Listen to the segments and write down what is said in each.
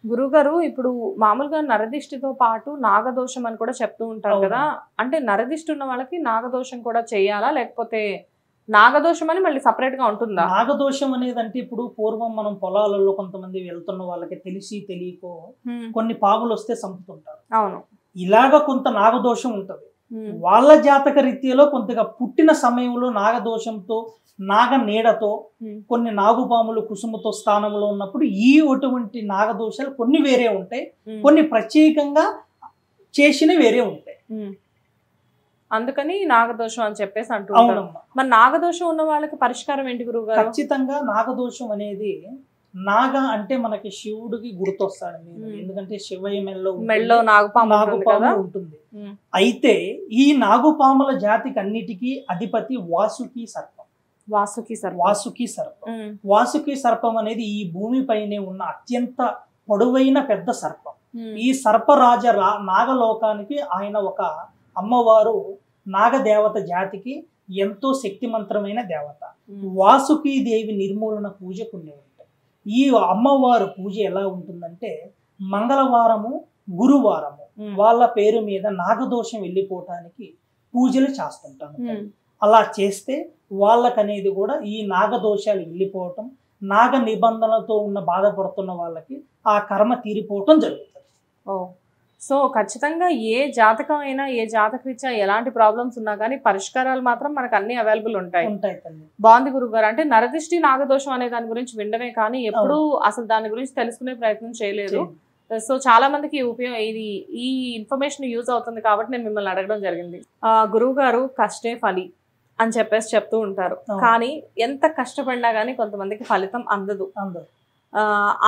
గురుగారు ఇప్పుడు మామూలుగా నరదిష్టితో పాటు నాగదోషం అని కూడా చెప్తూ ఉంటారు కదా. అంటే నరదిష్టి ఉన్న వాళ్ళకి నాగదోషం కూడా చేయాలా, లేకపోతే నాగదోషం అని మళ్ళీ సపరేట్ గా ఉంటుందా? నాగదోషం అనేది అంటే ఇప్పుడు పూర్వం మనం పొలాలలో కొంతమంది వెళ్తున్న వాళ్ళకి తెలిసి తెలియకో కొన్ని పాములు వస్తే చంపుతుంటారు. అవును. ఇలాగ కొంత నాగదోషం ఉంటది. వాళ్ళ జాతక రీత్యాలో కొంతగా పుట్టిన సమయంలో నాగదోషంతో నాగ నీడతో కొన్ని నాగుపాములు కుసుమతో స్థానంలో ఉన్నప్పుడు ఈ అటువంటి నాగదోషాలు కొన్ని వేరే ఉంటాయి, కొన్ని ప్రత్యేకంగా చేసిన వేరే ఉంటాయి. అందుకని నాగదోషం అని చెప్పేసి అంటున్నారు. మరి నాగదోషం ఉన్న వాళ్ళకి పరిష్కారం ఏంటి గురువుగారు? ఖచ్చితంగా నాగదోషం అనేది, నాగ అంటే మనకి శివుడికి గుర్తొస్తాడు మీరు, ఎందుకంటే శివయ్య మెల్లో నాగుపాము ఉంటుంది. అయితే ఈ నాగుపాముల జాతికి అన్నిటికీ అధిపతి వాసుకి సర్పం. వాసుకి సర్పం అనేది ఈ భూమి పైనే ఉన్న అత్యంత పొడవైన పెద్ద సర్పం. ఈ సర్పరాజ నాగలోకానికి ఆయన ఒక అమ్మవారు, నాగదేవత జాతికి ఎంతో శక్తిమంతమైన దేవత. వాసుకి దేవి నిర్మూలన పూజ కొన్ని ఉంటాయి. ఈ అమ్మవారు పూజ ఎలా ఉంటుందంటే మంగళవారము, గురువారము వాళ్ళ పేరు మీద నాగదోషం వెళ్ళిపోవటానికి పూజలు చేస్తుంటాను. అలా చేస్తే వాళ్ళకనేది కూడా ఈ నాగదోషాలు వెళ్ళిపోవటం, నాగ నిబంధనలతో ఉన్న బాధపడుతున్న వాళ్ళకి ఆ కర్మ తీరిపోవటం జరుగుతుంది. సో ఖచ్చితంగా ఏ జాతకం అయినా, ఏ జాతకరీత్యా ఎలాంటి ప్రాబ్లమ్స్ ఉన్నా కానీ పరిష్కారాలు మాత్రం మనకు అన్ని అవైలబుల్ ఉంటాయి. బాగుంది గురుగారు. అంటే నరదిష్టి నాగదోషం అనే దాని గురించి వినడమే కానీ ఎప్పుడూ అసలు దాని గురించి తెలుసుకునే ప్రయత్నం చేయలేదు. సో చాలా మందికి ఈ ఇన్ఫర్మేషన్ యూజ్ అవుతుంది కాబట్టి నేను మిమ్మల్ని అడగడం జరిగింది. గురువు గారు కష్టే ఫలి అని చెప్పేసి చెప్తూ ఉంటారు, కానీ ఎంత కష్టపడినా కానీ కొంతమందికి ఫలితం అందదు.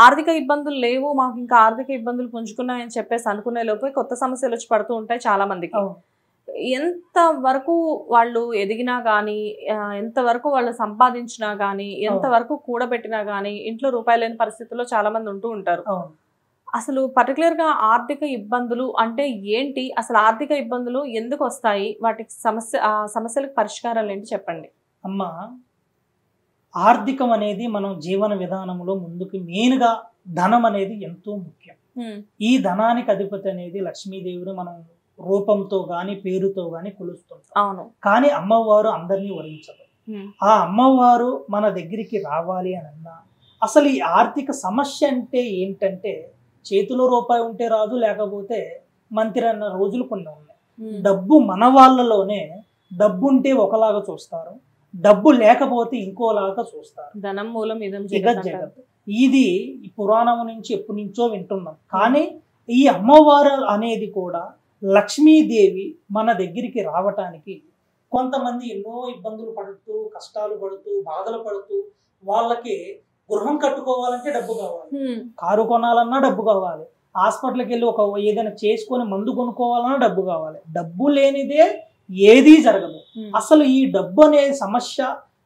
ఆర్థిక ఇబ్బందులు లేవు, మాకు ఇంకా ఆర్థిక ఇబ్బందులు పుంజుకున్నాయని చెప్పేసి అనుకునే లోపు కొత్త సమస్యలు వచ్చి పడుతూ ఉంటాయి చాలా మందికి. ఎంత వరకు వాళ్ళు ఎదిగినా గానీ, ఎంత వరకు వాళ్ళు సంపాదించినా గానీ, ఎంత వరకు కూడబెట్టినా గానీ ఇంట్లో రూపాయలు లేని పరిస్థితుల్లో చాలా మంది ఉంటూ ఉంటారు. అసలు పర్టికులర్ గా ఆర్థిక ఇబ్బందులు అంటే ఏంటి, అసలు ఆర్థిక ఇబ్బందులు ఎందుకు వస్తాయి, వాటికి సమస్యలకు పరిష్కారాలు ఏంటి చెప్పండి. అమ్మా, ఆర్థికం అనేది మనం జీవన విధానంలో ముందుకు మెయిన్ గా ధనం అనేది ఎంతో ముఖ్యం. ఈ ధనానికి అధిపతి అనేది లక్ష్మీదేవిని మనం రూపంతో గాని పేరుతో గాని కొలుస్తుంటాం. కానీ అమ్మవారు అందరినీ వరించదు. ఆ అమ్మవారు మన దగ్గరికి రావాలి అని అన్నా, అసలు ఈ ఆర్థిక సమస్య అంటే ఏంటంటే చేతిలో రూపాయి ఉంటే రాదు, లేకపోతే మంత్రి అన్న రోజులు కొన్ని ఉన్నాయి. డబ్బు మన వాళ్ళలోనే డబ్బు ఉంటే ఒకలాగా చూస్తారు, డబ్బు లేకపోతే ఇంకోలాగా చూస్తారు. ధనం మూలం ఇదం జగత్. ఇది పురాణం నుంచి ఎప్పటి నుంచో వింటున్నాం. కానీ ఈ అమ్మవారు అనేది కూడా లక్ష్మీదేవి మన దగ్గరికి రావటానికి కొంతమంది ఎన్నో ఇబ్బందులు పడుతూ, కష్టాలు పడుతూ, బాధలు పడుతూ, వాళ్ళకి గృహం కట్టుకోవాలంటే డబ్బు కావాలి, కారు కొనాలన్నా డబ్బు కావాలి, హాస్పిటల్కి వెళ్ళి ఏదైనా చేసుకొని మందు కొనుక్కోవాలన్నా డబ్బు కావాలి. డబ్బు లేనిదే ఏదీ జరగదు. అసలు ఈ డబ్బు అనే సమస్య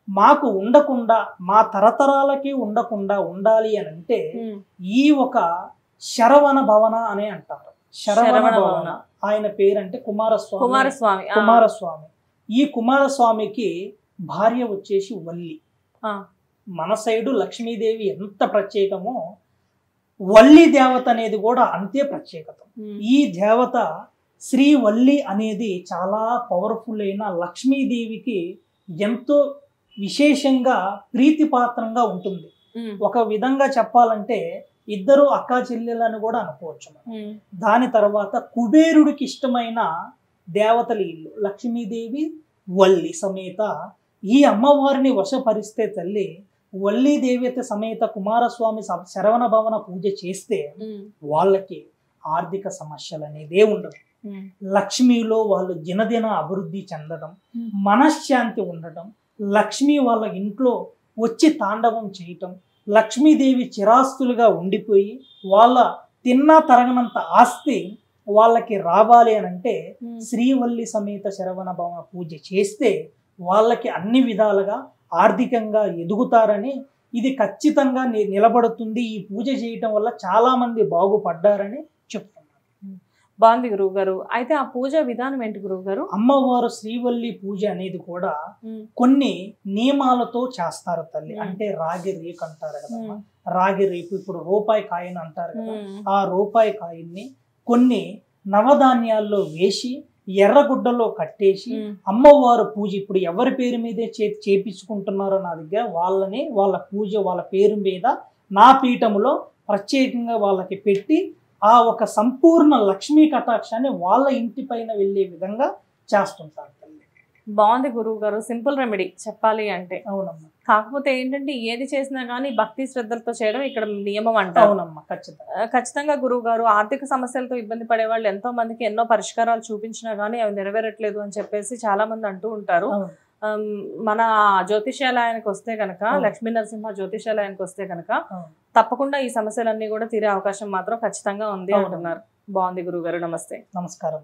మాకు ఉండకుండా, మా తరతరాలకి ఉండకుండా ఉండాలి అని అంటే ఈ ఒక శరవణ భవన అనే అంటారు. శరవణ భవన ఆయన పేరంటే కుమారస్వామి. ఈ కుమారస్వామికి భార్య వచ్చేసి వల్లి. మన సైడు లక్ష్మీదేవి ఎంత ప్రత్యేకమో వల్లి దేవత అనేది కూడా అంతే ప్రత్యేకత. ఈ దేవత శ్రీ వల్లి అనేది చాలా పవర్ఫుల్ అయిన లక్ష్మీదేవికి ఎంతో విశేషంగా ప్రీతిపాత్రంగా ఉంటుంది. ఒక విధంగా చెప్పాలంటే ఇద్దరు అక్కా చెల్లెలని కూడా అనుకోవచ్చు. దాని తర్వాత కుబేరుడికి ఇష్టమైన దేవతలు ఇల్లు లక్ష్మీదేవి వల్లి సమేత. ఈ అమ్మవారిని వశపరిస్తే తల్లి వల్లి దేవత సమేత కుమారస్వామి శరవణ భవన పూజ చేస్తే వాళ్ళకి ఆర్థిక సమస్యలు అనేదే ఉండదు. లక్ష్మిలో వాళ్ళు దినదిన అభివృద్ధి చెందడం, మనశ్శాంతి ఉండటం, లక్ష్మి వాళ్ళ ఇంట్లో వచ్చి తాండవం చేయటం, లక్ష్మీదేవి చిరాస్తులుగా ఉండిపోయి వాళ్ళ తిన్నా తరగనంత ఆస్తి వాళ్ళకి రావాలి అని అంటే శ్రీవల్లి సమేత శరవణ భవన పూజ చేస్తే వాళ్ళకి అన్ని విధాలుగా ఆర్థికంగా ఎదుగుతారని, ఇది ఖచ్చితంగా నిలబడుతుంది. ఈ పూజ చేయటం వల్ల చాలా మంది బాగుపడ్డారని చెప్తున్నారు. బాగుంది గురువు గారు. అయితే ఆ పూజ విధానం ఏంటి గురువు గారు? అమ్మవారు శ్రీవల్లి పూజ అనేది కూడా కొన్ని నియమాలతో చేస్తారు తల్లి. అంటే రాగి రేకు అంటారు కదా, రాగి రేపు, ఇప్పుడు రూపాయి కాయని అంటారు కదా, ఆ రూపాయి కాయన్ని కొన్ని నవధాన్యాల్లో వేసి ఎర్రగుడ్డలో కట్టేసి అమ్మవారు పూజ, ఇప్పుడు ఎవరి పేరు మీదే చేపించుకుంటున్నారో నా దగ్గర వాళ్ళ పూజ వాళ్ళ పేరు మీద నా పీఠములో ప్రత్యేకంగా వాళ్ళకి పెట్టి ఆ ఒక సంపూర్ణ లక్ష్మీ కటాక్షాన్ని వాళ్ళ ఇంటి పైన వెళ్ళే విధంగా చేస్తుంటారు తల్లి. బాగుంది గురువు గారు. సింపుల్ రెమెడీ చెప్పాలి అంటే. అవునమ్మా. కాకపోతే ఏంటంటే ఏది చేసినా గానీ భక్తి శ్రద్ధలతో చేయడం ఇక్కడ నియమం అంటారు. అవునమ్మా, ఖచ్చితంగా గురువు గారు. ఆర్థిక సమస్యలతో ఇబ్బంది పడే వాళ్ళు ఎంతో మందికి ఎన్నో పరిష్కారాలు చూపించినా గానీ అవి నెరవేరట్లేదు అని చెప్పేసి చాలా మంది అంటూ ఉంటారు. మన జ్యోతిషాలయానికి వస్తే కనుక, లక్ష్మీ నరసింహ జ్యోతిషాలయానికి వస్తే కనుక తప్పకుండా ఈ సమస్యలన్నీ కూడా తీరే అవకాశం మాత్రం ఖచ్చితంగా ఉంది అంటున్నారు. బాగుంది గురువు గారు. నమస్తే. నమస్కారం.